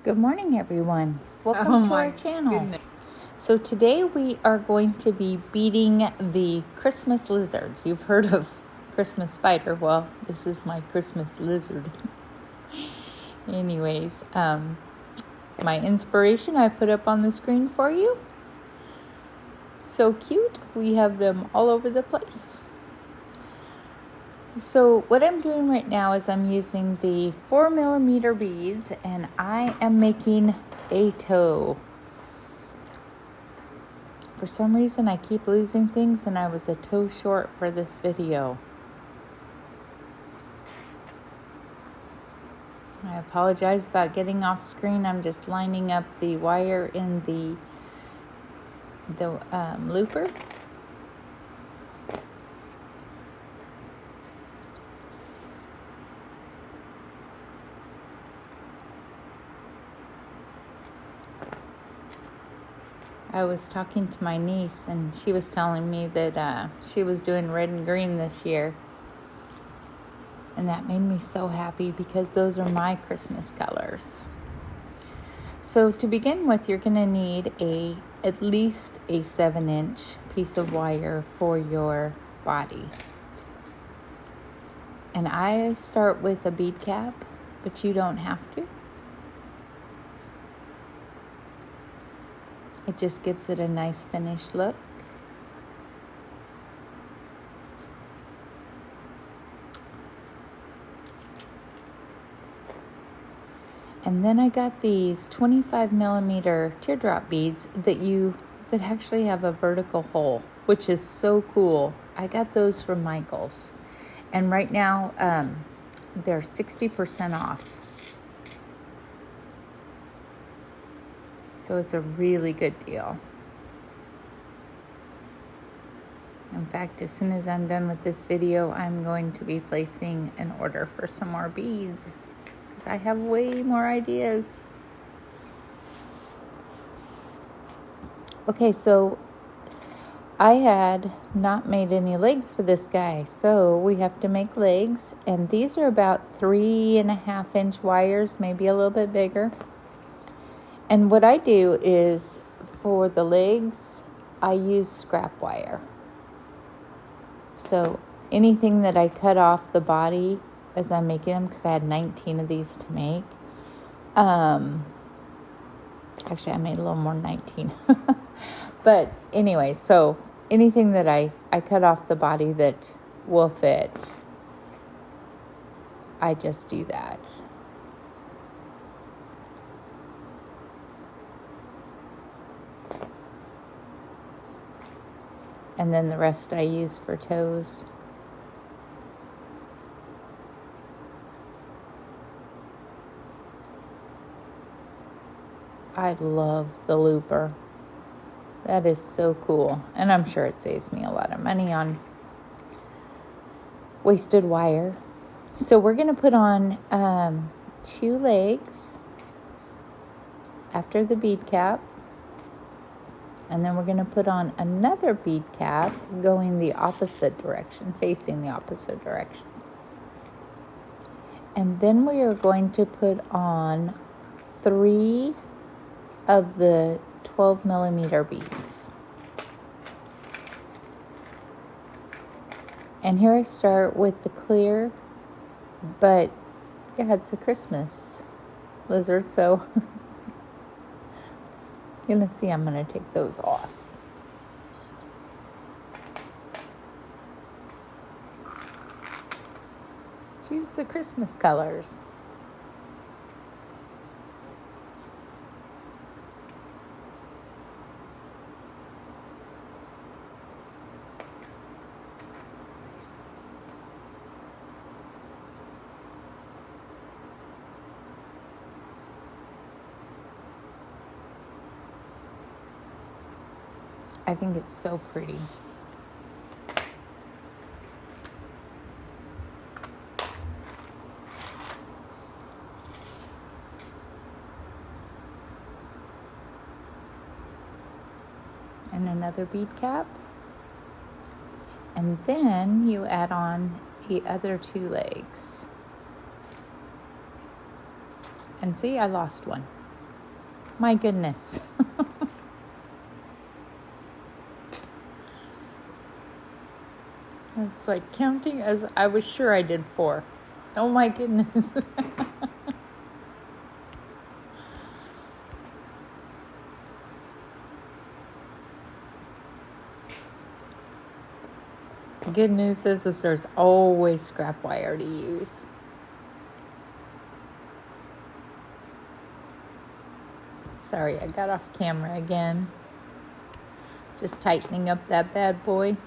Good morning, everyone. Welcome to our channel. Goodness. So today we are going to be beading the Christmas lizard. You've heard of Christmas spider. Well, this is my Christmas lizard. Anyways, my inspiration I put up on the screen for you. So cute. We have them all over the place. So what I'm doing right now is I'm using the 4mm beads, and I am making a toe. For some reason I keep losing things, and I was a toe short for this video. I apologize about getting off screen. I'm just lining up the wire in the looper. I was talking to my niece, and she was telling me that she was doing red and green this year. And that made me so happy because those are my Christmas colors. So to begin with, you're going to need at least a 7-inch piece of wire for your body. And I start with a bead cap, but you don't have to. It just gives it a nice finished look. And then I got these 25mm teardrop beads that actually have a vertical hole, which is so cool. I got those from Michael's. And right now, they're 60% off. So it's a really good deal. In fact, as soon as I'm done with this video, I'm going to be placing an order for some more beads because I have way more ideas. Okay, so I had not made any legs for this guy, so we have to make legs, and these are about 3.5-inch wires, maybe a little bit bigger. And what I do is, for the legs, I use scrap wire. So anything that I cut off the body as I'm making them, because I had 19 of these to make. Actually, I made a little more than 19. But anyway, so anything that I cut off the body that will fit, I just do that. And then the rest I use for toes. I love the looper. That is so cool. And I'm sure it saves me a lot of money on wasted wire. So we're going to put on 2 legs after the bead cap. And then we're going to put on another bead cap going the opposite direction, facing the opposite direction. And then we are going to put on 3 of the 12mm beads. And here I start with the clear, but yeah, it's a Christmas lizard, so you're going to see I'm going to take those off. Let's use the Christmas colors. I think it's so pretty. And another bead cap. And then you add on the other 2 legs. And see, I lost one. My goodness. I was like counting as I was sure I did 4. Oh my goodness. Good news is there's always scrap wire to use. Sorry, I got off camera again. Just tightening up that bad boy.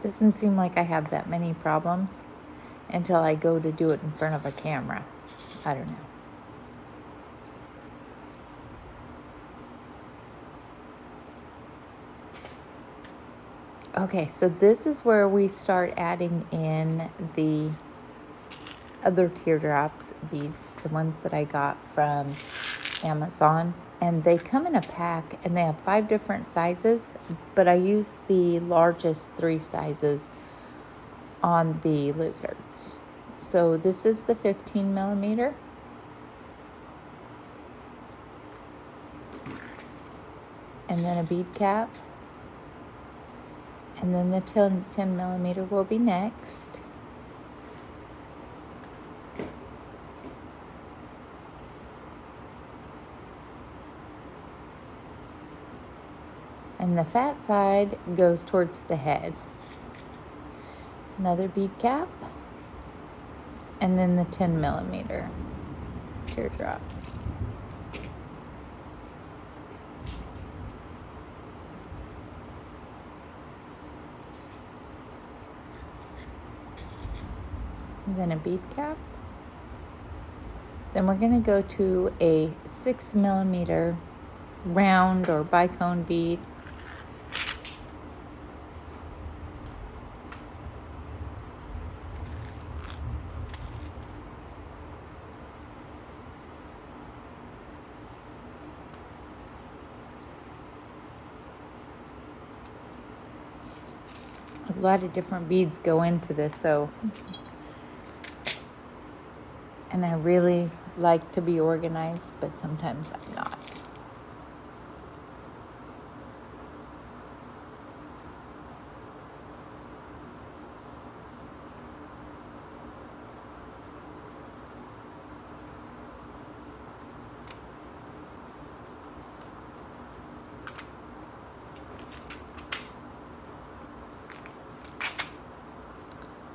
Doesn't seem like I have that many problems until I go to do it in front of a camera. I don't know. Okay, so this is where we start adding in the other teardrops beads, the ones that I got from Amazon. And they come in a pack and they have 5 different sizes, but I use the largest 3 sizes on the lizards. So this is the 15 millimeter. And then a bead cap. And then the 10 millimeter will be next. And the fat side goes towards the head. Another bead cap. And then the 10 millimeter teardrop. And then a bead cap. Then we're going to go to a 6 millimeter round or bicone bead. A lot of different beads go into this, and I really like to be organized, but sometimes I'm not.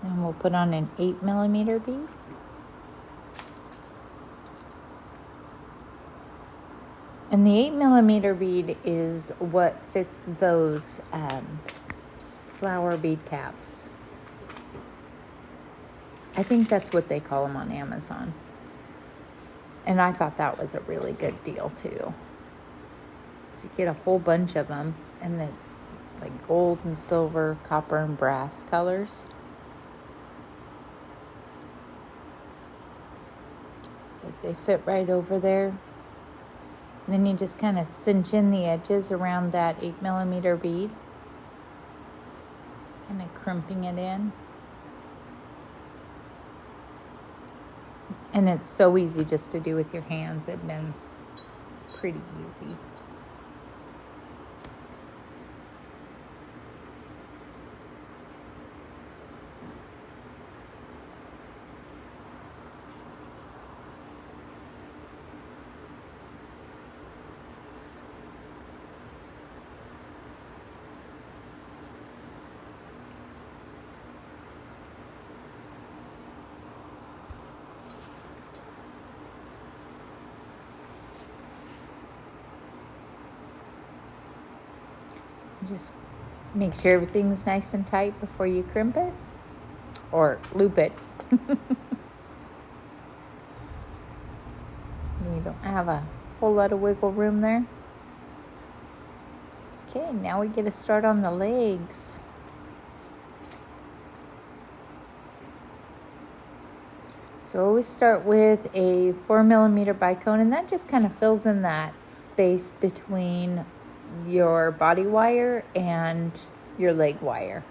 And we'll put on an 8 millimeter bead. And the 8 millimeter bead is what fits those flower bead caps. I think that's what they call them on Amazon. And I thought that was a really good deal too. So you get a whole bunch of them, and it's like gold and silver, copper and brass colors. But they fit right over there. And then you just kind of cinch in the edges around that 8 millimeter bead. Kind of crimping it in. And it's so easy just to do with your hands. It bends pretty easy. Just make sure everything's nice and tight before you crimp it or loop it. You don't have a whole lot of wiggle room there. Okay, now we get to start on the legs. So always start with a 4mm bicone, and that just kind of fills in that space between your body wire and your leg wire.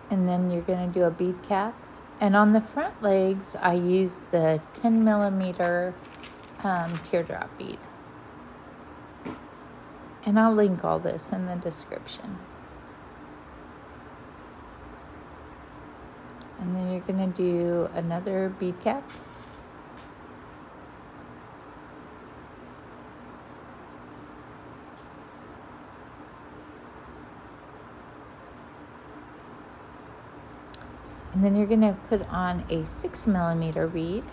And then you're going to do a bead cap. And on the front legs, I use the 10mm teardrop bead. And I'll link all this in the description. And then you're going to do another bead cap. And then you're going to put on a 6mm bead.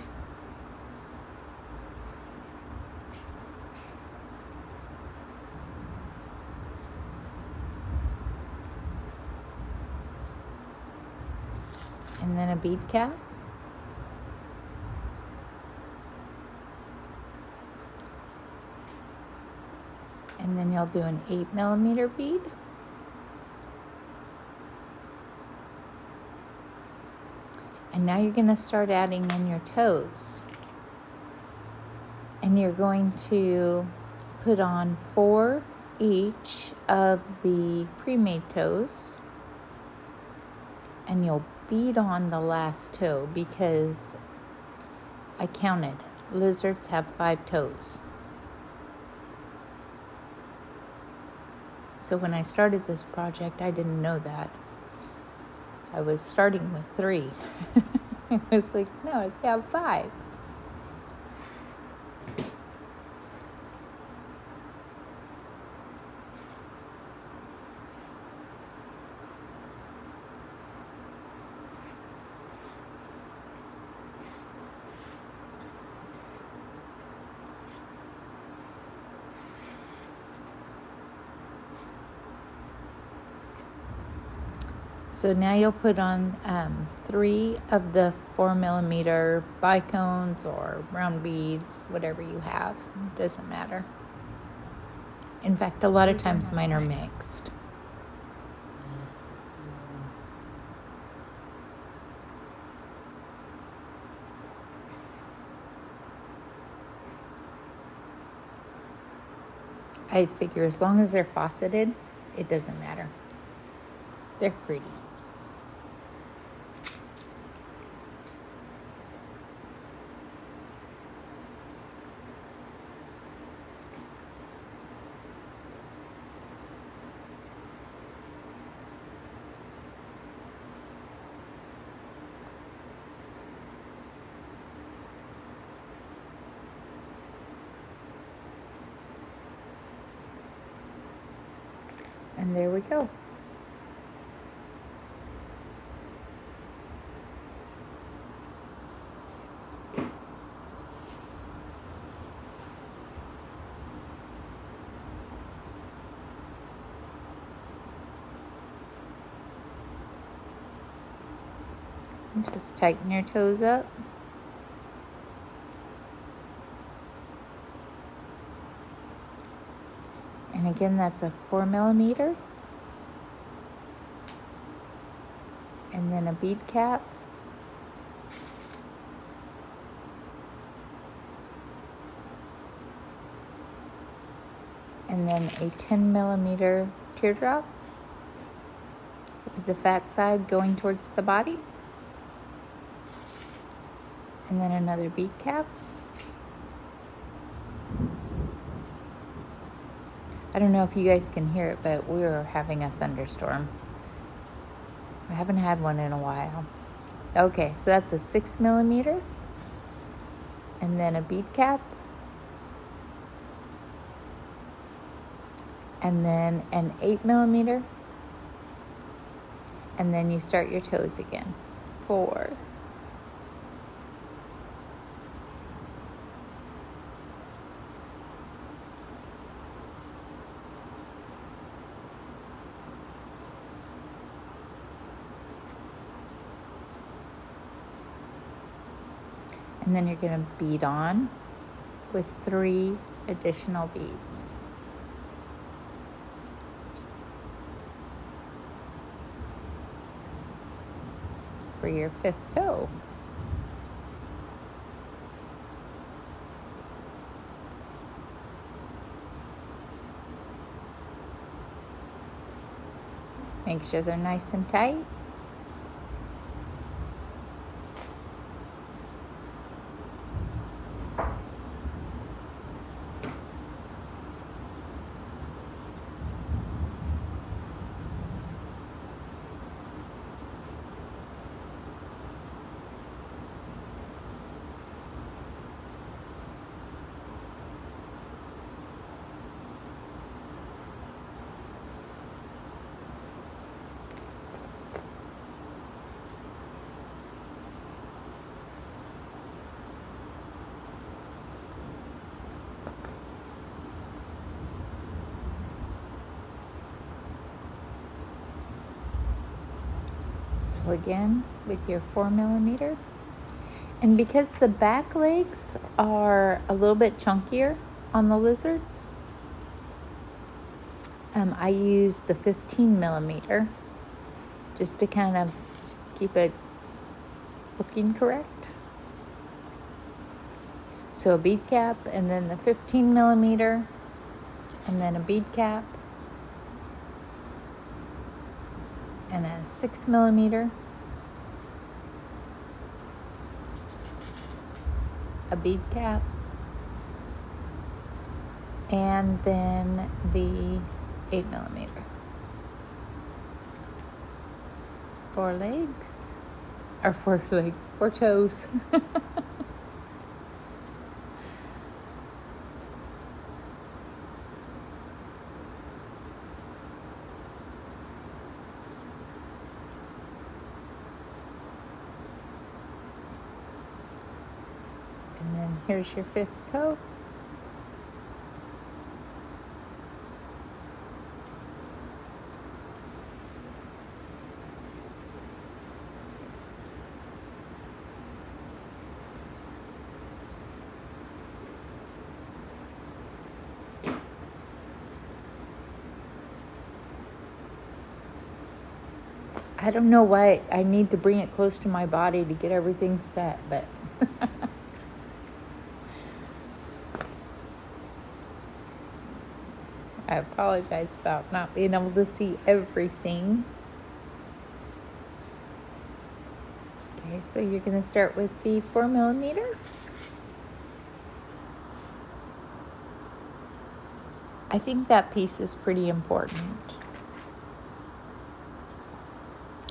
And then a bead cap. And then you'll do an 8mm bead. And now you're going to start adding in your toes. And you're going to put on 4 each of the pre-made toes. And you'll bead on the last toe because I counted. Lizards have 5 toes. So when I started this project, I didn't know that. I was starting with 3. It was like, no, they have 5. So now you'll put on 3 of the 4mm bicones or round beads, whatever you have. It doesn't matter. In fact, a lot of times mine are mixed. I figure as long as they're faceted, it doesn't matter. They're pretty. And there we go. Just tighten your toes up. And again, that's a 4mm. And then a bead cap. And then a 10mm teardrop with the fat side going towards the body. And then another bead cap. I don't know if you guys can hear it, but we are having a thunderstorm. I haven't had one in a while. Okay, so that's a 6mm. And then a bead cap. And then an 8mm. And then you start your toes again. 4. And then you're going to bead on with 3 additional beads. for your 5th toe. Make sure they're nice and tight. So again, with your 4mm. And because the back legs are a little bit chunkier on the lizards, I use the 15mm just to kind of keep it looking correct. So a bead cap, and then the 15mm, and then a bead cap, and a 6mm, a bead cap, and then the 8mm. 4 legs, or 4 legs, 4 toes. And then here's your 5th toe. I don't know why I need to bring it close to my body to get everything set, but I apologize about not being able to see everything. Okay, so you're going to start with the 4mm. I think that piece is pretty important.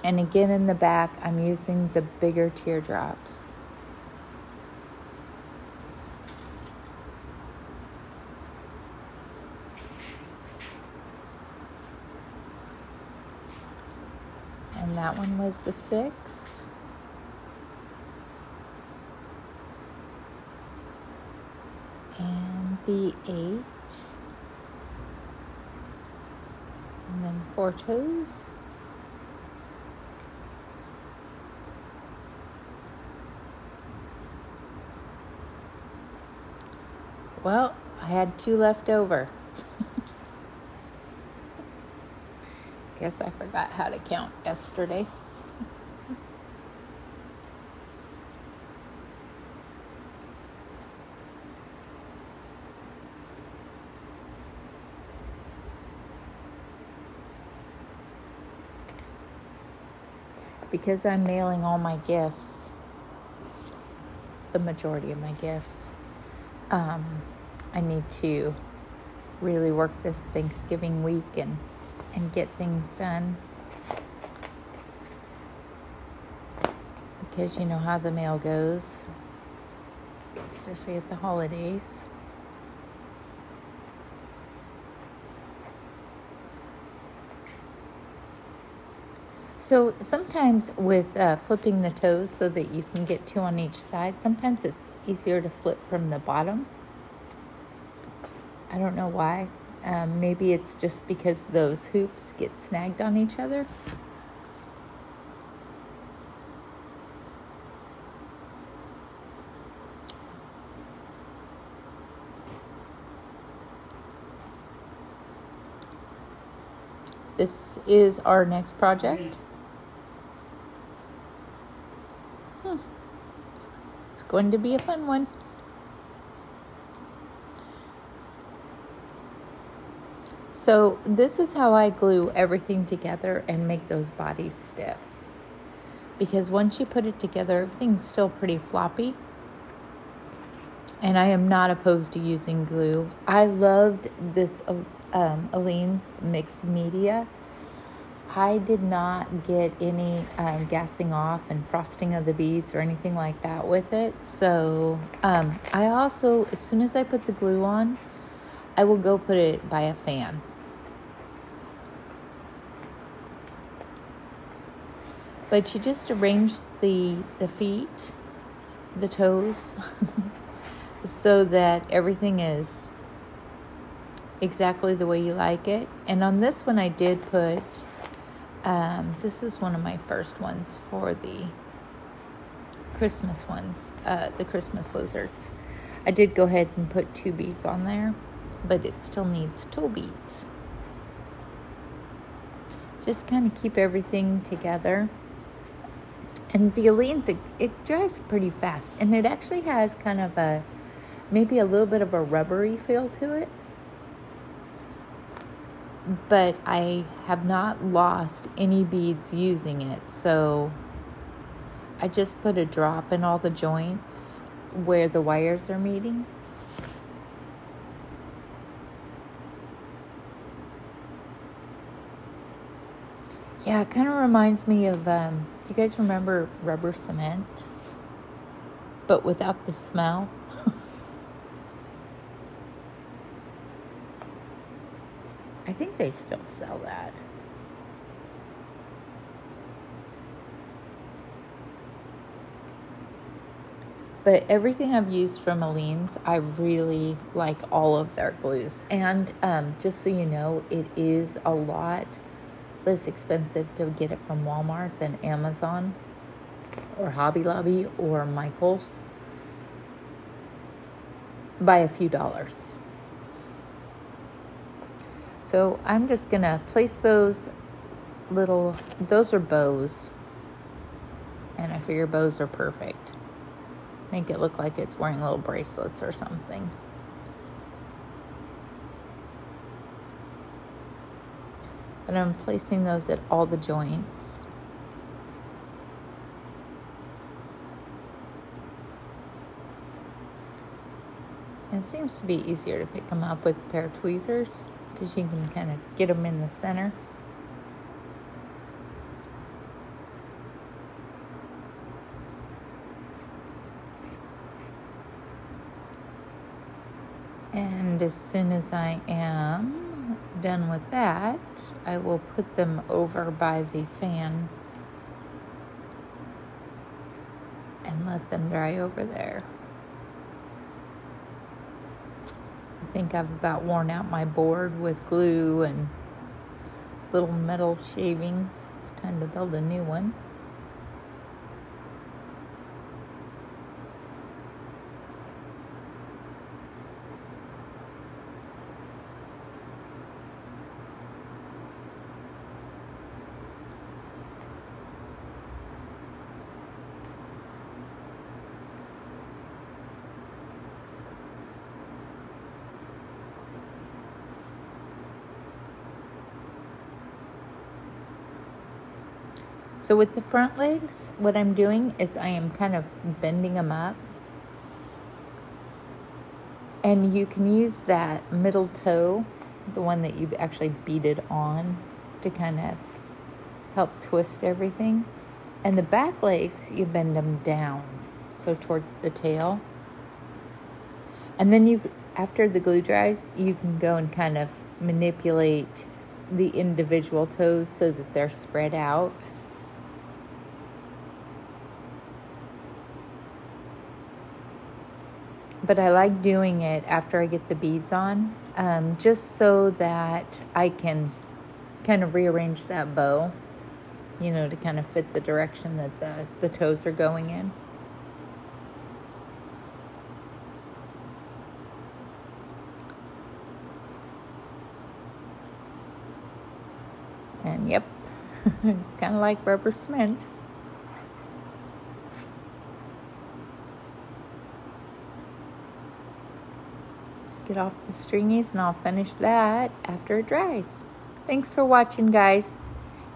And again, in the back, I'm using the bigger teardrops. And that one was the 6. And the 8. And then 4 toes. Well, I had 2 left over. Guess I forgot how to count yesterday. Because I'm mailing all my gifts, the majority of my gifts, I need to really work this Thanksgiving week and get things done. Because you know how the mail goes, especially at the holidays. So sometimes with flipping the toes so that you can get 2 on each side, sometimes it's easier to flip from the bottom. I don't know why. Maybe it's just because those hoops get snagged on each other. This is our next project. going to be a fun one. So this is how I glue everything together and make those bodies stiff. Because once you put it together, everything's still pretty floppy. And I am not opposed to using glue. I loved this Aleene's mixed media. I did not get any gassing off and frosting of the beads or anything like that with it. So I also, as soon as I put the glue on, I will go put it by a fan. But you just arrange the feet, the toes, so that everything is exactly the way you like it. And on this one I did put, this is one of my first ones for the Christmas ones, the Christmas lizards. I did go ahead and put 2 beads on there, but it still needs toe beads. Just kind of keep everything together. And the Aleene's, it dries pretty fast. And it actually has kind of maybe a little bit of a rubbery feel to it. But I have not lost any beads using it. So I just put a drop in all the joints where the wires are meeting. Yeah, it kind of reminds me of, do you guys remember rubber cement? But without the smell? I think they still sell that. But everything I've used from Aleene's, I really like all of their glues. And just so you know, it is a lot less expensive to get it from Walmart than Amazon or Hobby Lobby or Michael's by a few dollars. So I'm just gonna place those are bows, and I figure bows are perfect. Make it look like it's wearing little bracelets or something. But I'm placing those at all the joints. And it seems to be easier to pick them up with a pair of tweezers because you can kind of get them in the center. And as soon as I am done with that, I will put them over by the fan and let them dry over there. I think I've about worn out my board with glue and little metal shavings. It's time to build a new one. So with the front legs, what I'm doing is I am kind of bending them up. And you can use that middle toe, the one that you've actually beaded on, to kind of help twist everything. And the back legs, you bend them down, so towards the tail. And then after the glue dries, you can go and kind of manipulate the individual toes so that they're spread out. But I like doing it after I get the beads on, just so that I can kind of rearrange that bow, to kind of fit the direction that the toes are going in. And yep, kind of like rubber cement. Let's get off the stringies and I'll finish that after it dries. Thanks for watching, guys.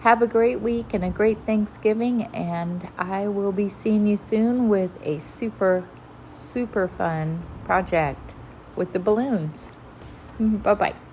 Have a great week and a great Thanksgiving, and I will be seeing you soon with a super, super fun project with the balloons. Bye-bye.